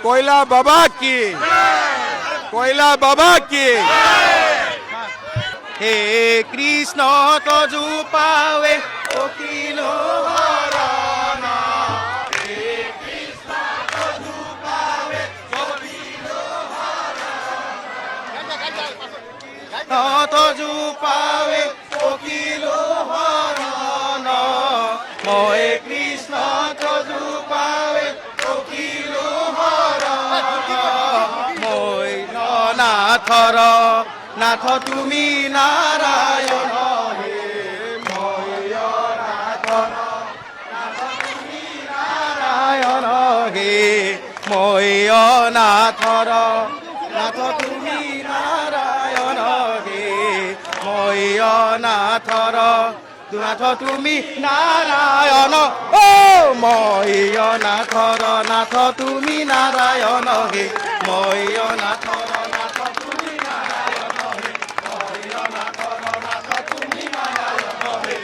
कोयला बाबा की कोयला बाबा की हे कृष्ण तजु पावे कोकिलो हरण हे कृष्ण तजु पावे कोकिलो हरण तजु पावे कोकिलो हरण मोए कृष्ण तजु पावे कोकिलो नाथर नाथ तुमी नारायण हे मय नाथर नाथ तुमी नारायण हे मय नाथर नाथ तुमी नारायण हे मय नाथर नाथ तुमी नारायण ओ मय नाथर नाथ तुमी नारायण हे मय नाथर नाथ तुमी नारायण हे मय नाथर नाथ तुमी नारायण हे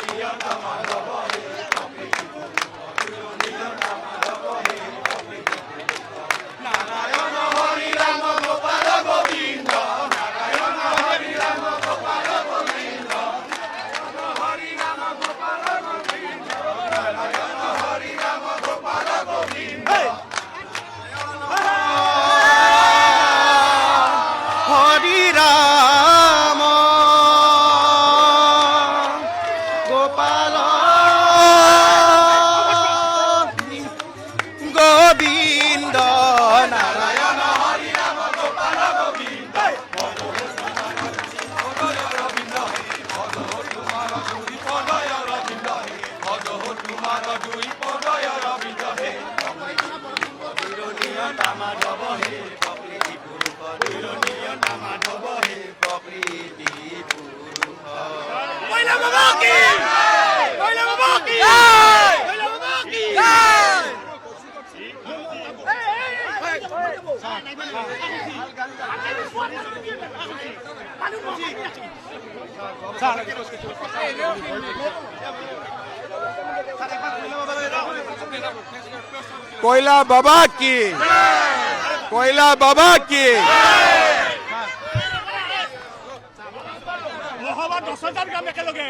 नियत माधव हे नारायण हरि राम गोपाल गोविंद नारायण हरि राम गोपाल गोविंद हरि राम गोपाल गोविंद नारायण हरि राम गोपाल गोविंद हरि राम गोपाल गोविंद नारायण हरि राम गोपाल गोविंद माधव हे प्रकृति माधव हे प्रकृति कोयला बाबा की कोयला बाबा की कोयला बाबा की कोयला बाबा की कोयला बाबा की মহাবাদ 10,000 গ্রাম একেলগে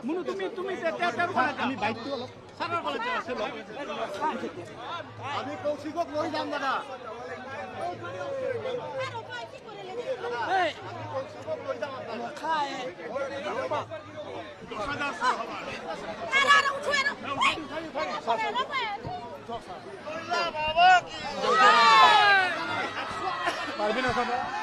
মুনু তুমি তুমি আমি বাইকটো অলপ সারার বলে আছে আমি কৌশিকক লৈ যাম দাদা এই কৌশিকক লৈ যাম খায় পারবি না